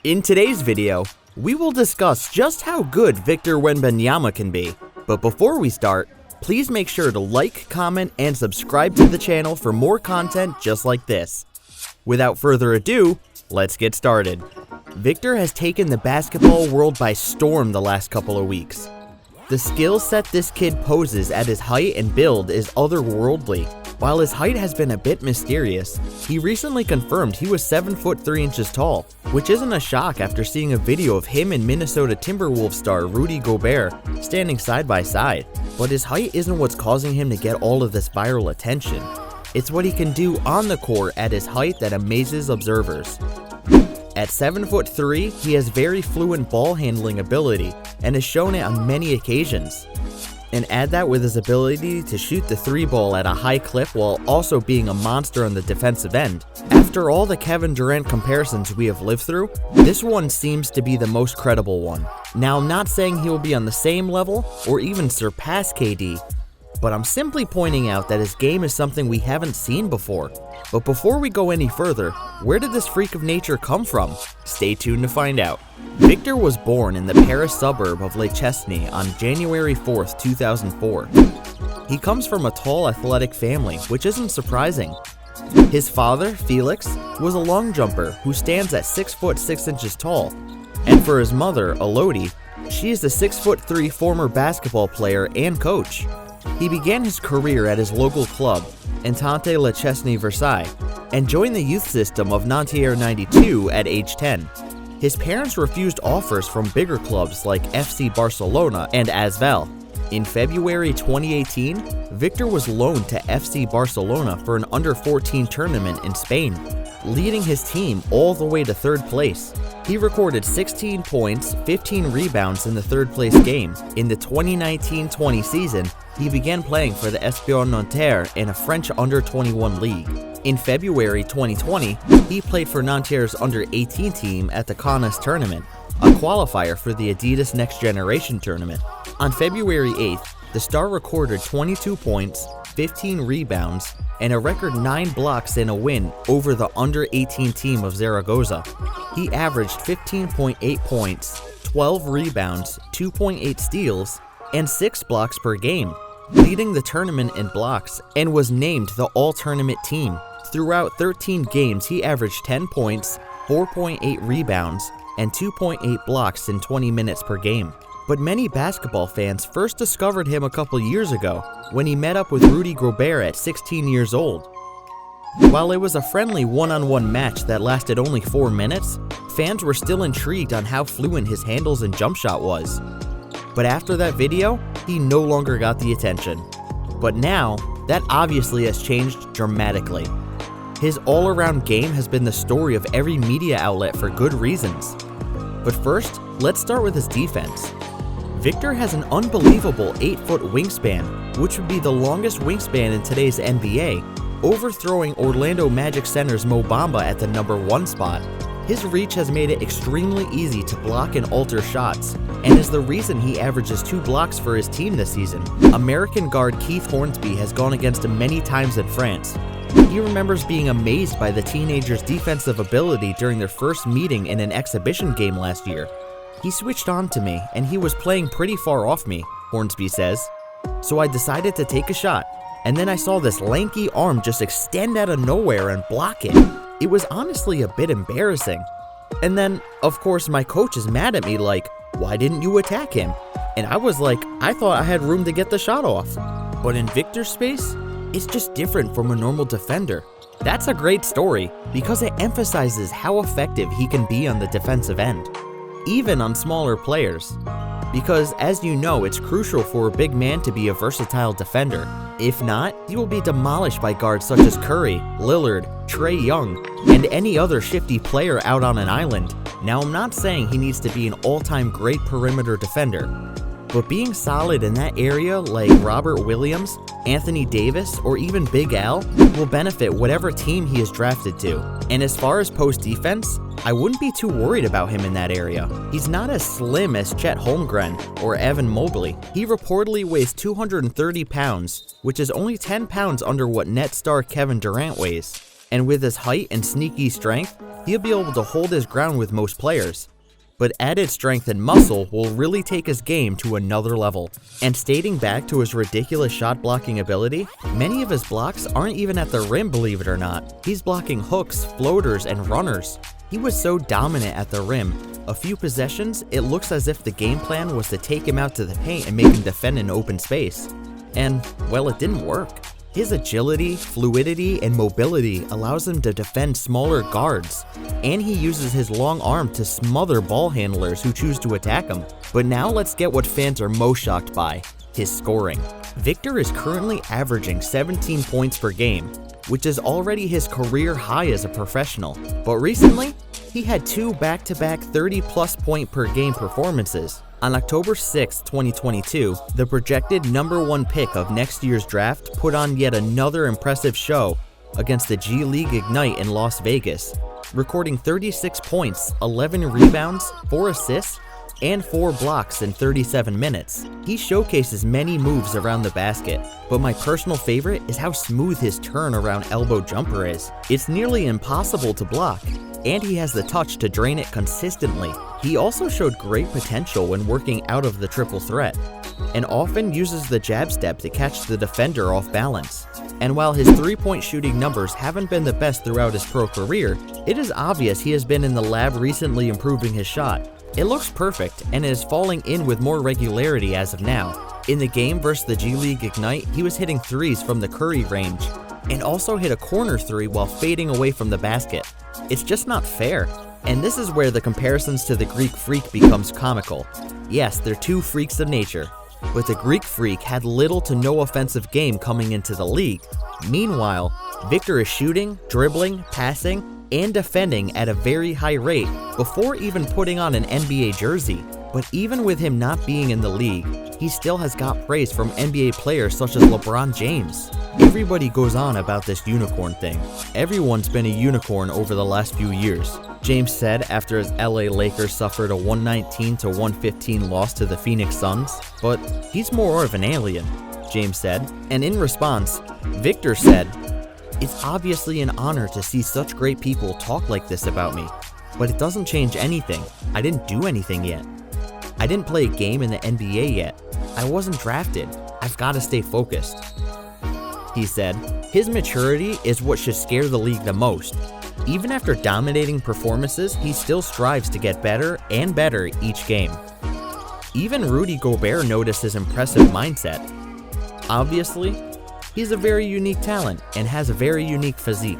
In today's video, we will discuss just how good Victor Wembanyama can be. But before we start, please make sure to like, comment, and subscribe to the channel for more content just like this. Without further ado, let's get started. Victor has taken the basketball world by storm the last couple of weeks. The skill set this kid poses at his height and build is otherworldly. While his height has been a bit mysterious, he recently confirmed he was 7 foot 3 inches tall, which isn't a shock after seeing a video of him and Minnesota Timberwolves star Rudy Gobert standing side by side. But his height isn't what's causing him to get all of this viral attention. It's what he can do on the court at his height that amazes observers. At 7 foot 3, he has very fluent ball handling ability and has shown it on many occasions. And add that with his ability to shoot the 3 ball at a high clip while also being a monster on the defensive end. After all the Kevin Durant comparisons we have lived through, this one seems to be the most credible one. Now, I'm not saying he will be on the same level or even surpass KD, but I'm simply pointing out that his game is something we haven't seen before. But before we go any further, where did this freak of nature come from? Stay tuned to find out. Victor was born in the Paris suburb of Le Chesnay on January 4th, 2004. He comes from a tall, athletic family, which isn't surprising. His father, Felix, was a long jumper who stands at 6 foot 6 inches tall. And for his mother, Elodie, she is a 6 foot 3 former basketball player and coach. He began his career at his local club, Entente Le Chesnay Versailles, and joined the youth system of Nanterre 92 at age 10. His parents refused offers from bigger clubs like FC Barcelona and Asvel. In February 2018, Victor was loaned to FC Barcelona for an under-14 tournament in Spain, leading his team all the way to 3rd place. He recorded 16 points, 15 rebounds in the 3rd place game. In the 2019-20 season, he began playing for the Espion Nanterre in a French under-21 league. In February 2020, he played for Nanterre's under-18 team at the Kaunas tournament, a qualifier for the Adidas Next Generation tournament. On February 8th, the star recorded 22 points, 15 rebounds, and a record 9 blocks in a win over the under-18 team of Zaragoza. He averaged 15.8 points, 12 rebounds, 2.8 steals, and 6 blocks per game, leading the tournament in blocks, and was named the all-tournament team. Throughout 13 games, he averaged 10 points, 4.8 rebounds, and 2.8 blocks in 20 minutes per game. But many basketball fans first discovered him a couple years ago when he met up with Rudy Gobert at 16 years old. While it was a friendly one-on-one match that lasted only 4 minutes, fans were still intrigued on how fluent his handles and jump shot was. But after that video, he no longer got the attention. But now, that obviously has changed dramatically. His all-around game has been the story of every media outlet for good reasons. But first, let's start with his defense. Victor has an unbelievable 8-foot wingspan, which would be the longest wingspan in today's NBA, overthrowing Orlando Magic center's Mo Bamba at the number 1 spot. His reach has made it extremely easy to block and alter shots, and is the reason he averages 2 blocks for his team this season. American guard Keith Hornsby has gone against him many times in France. He remembers being amazed by the teenager's defensive ability during their first meeting in an exhibition game last year. He switched on to me, and he was playing pretty far off me, Hornsby says. So I decided to take a shot, and then I saw this lanky arm just extend out of nowhere and block it. It was honestly a bit embarrassing. And then, of course, my coach is mad at me like, why didn't you attack him? And I was like, I thought I had room to get the shot off. But in Victor's space, it's just different from a normal defender. That's a great story because it emphasizes how effective he can be on the defensive end, even on smaller players. Because as you know, it's crucial for a big man to be a versatile defender. If not, he will be demolished by guards such as Curry, Lillard, Trae Young, and any other shifty player out on an island. Now, I'm not saying he needs to be an all-time great perimeter defender, but being solid in that area like Robert Williams, Anthony Davis, or even Big Al will benefit whatever team he is drafted to. And as far as post defense, I wouldn't be too worried about him in that area. He's not as slim as Chet Holmgren or Evan Mobley. He reportedly weighs 230 pounds, which is only 10 pounds under what net star Kevin Durant weighs. and with his height and sneaky strength, he'll be able to hold his ground with most players. But added strength and muscle will really take his game to another level. And stating back to his ridiculous shot blocking ability, many of his blocks aren't even at the rim, believe it or not. He's blocking hooks, floaters, and runners. He was so dominant at the rim, a few possessions, it looks as if the game plan was to take him out to the paint and make him defend in open space. And, well, it didn't work. His agility, fluidity, and mobility allows him to defend smaller guards, and he uses his long arm to smother ball handlers who choose to attack him. But now let's get what fans are most shocked by, his scoring. Victor is currently averaging 17 points per game, which is already his career high as a professional. But recently, he had 2 back-to-back 30-plus point per game performances. On October 6, 2022, the projected #1 pick of next year's draft put on yet another impressive show against the G League Ignite in Las Vegas, recording 36 points, 11 rebounds, 4 assists, and 4 blocks in 37 minutes. He showcases many moves around the basket, but my personal favorite is how smooth his turnaround elbow jumper is. It's nearly impossible to block, and he has the touch to drain it consistently. He also showed great potential when working out of the triple threat, and often uses the jab step to catch the defender off balance. And while his three-point shooting numbers haven't been the best throughout his pro career, it is obvious he has been in the lab recently improving his shot. It looks perfect and is falling in with more regularity as of now. In the game versus the G League Ignite, he was hitting threes from the Curry range, and also hit a corner 3 while fading away from the basket. It's just not fair. And this is where the comparisons to the Greek Freak becomes comical. Yes, they're 2 freaks of nature, but the Greek Freak had little to no offensive game coming into the league. Meanwhile, Victor is shooting, dribbling, passing, and defending at a very high rate before even putting on an NBA jersey. But even with him not being in the league, he still has got praise from NBA players such as LeBron James. Everybody goes on about this unicorn thing. Everyone's been a unicorn over the last few years, James said after his LA Lakers suffered a 119-115 loss to the Phoenix Suns. But he's more of an alien, James said. And in response, Victor said, "It's obviously an honor to see such great people talk like this about me, but it doesn't change anything. I didn't do anything yet. I didn't play a game in the NBA yet. I wasn't drafted. I've got to stay focused." He said, his maturity is what should scare the league the most. Even after dominating performances, he still strives to get better and better each game. Even Rudy Gobert noticed his impressive mindset. Obviously, he's a very unique talent and has a very unique physique,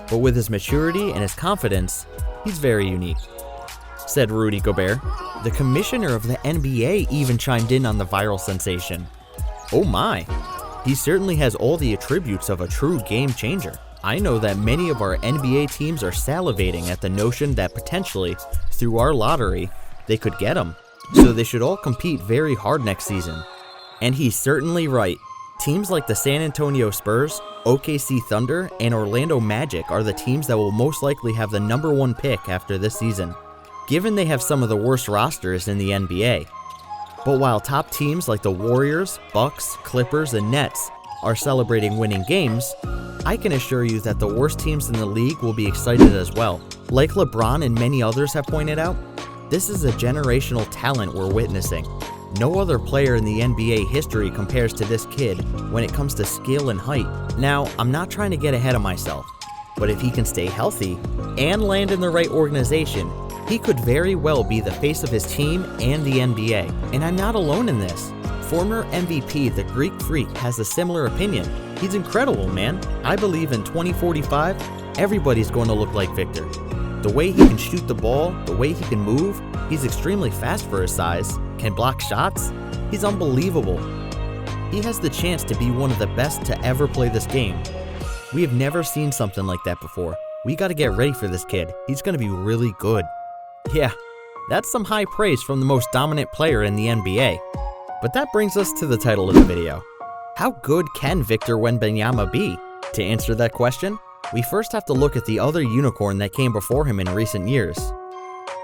but with his maturity and his confidence, he's very unique, said Rudy Gobert. The commissioner of the NBA even chimed in on the viral sensation. Oh my, he certainly has all the attributes of a true game changer. I know that many of our NBA teams are salivating at the notion that potentially, through our lottery, they could get him, so they should all compete very hard next season. And he's certainly right. Teams like the San Antonio Spurs, OKC Thunder, and Orlando Magic are the teams that will most likely have the #1 pick after this season, given they have some of the worst rosters in the NBA. But while top teams like the Warriors, Bucks, Clippers, and Nets are celebrating winning games, I can assure you that the worst teams in the league will be excited as well. Like LeBron and many others have pointed out, this is a generational talent we're witnessing. No other player in the NBA history compares to this kid when it comes to skill and height. Now, I'm not trying to get ahead of myself, but if he can stay healthy and land in the right organization, he could very well be the face of his team and the NBA. And I'm not alone in this. Former MVP, the Greek Freak, has a similar opinion. He's incredible, man. I believe in 2045, everybody's going to look like Victor. The way he can shoot the ball, the way he can move, he's extremely fast for his size, can block shots, he's unbelievable. He has the chance to be one of the best to ever play this game. We have never seen something like that before. We gotta get ready for this kid. He's gonna be really good. Yeah, that's some high praise from the most dominant player in the NBA. But that brings us to the title of the video. How good can Victor Wembanyama be? To answer that question, we first have to look at the other unicorn that came before him in recent years.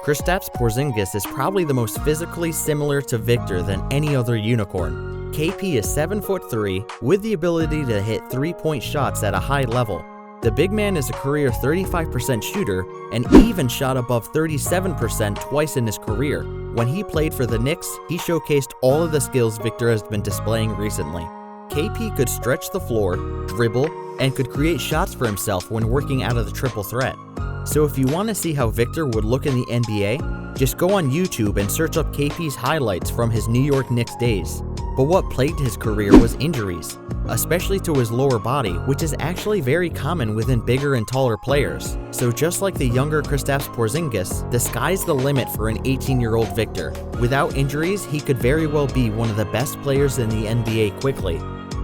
Kristaps Porzingis is probably the most physically similar to Victor than any other unicorn. KP is 7'3", with the ability to hit 3-point shots at a high level. The big man is a career 35% shooter and even shot above 37% twice in his career. When he played for the Knicks, he showcased all of the skills Victor has been displaying recently. KP could stretch the floor, dribble, and could create shots for himself when working out of the triple threat. So if you want to see how Victor would look in the NBA, just go on YouTube and search up KP's highlights from his New York Knicks days. But what plagued his career was injuries, especially to his lower body, which is actually very common within bigger and taller players. So just like the younger Kristaps Porzingis, the sky's the limit for an 18-year-old Victor. Without injuries, he could very well be one of the best players in the NBA quickly.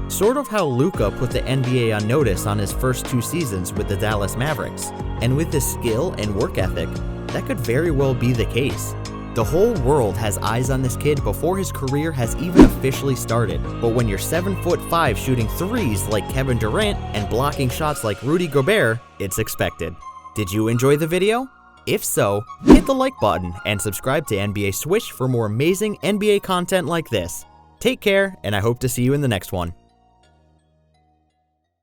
Sort of how Luka put the NBA on notice on his first 2 seasons with the Dallas Mavericks. And with his skill and work ethic, that could very well be the case. The whole world has eyes on this kid before his career has even officially started. But when you're 7'5" shooting threes like Kevin Durant and blocking shots like Rudy Gobert, it's expected. Did you enjoy the video? If so, hit the like button and subscribe to NBA Swish for more amazing NBA content like this. Take care, and I hope to see you in the next one.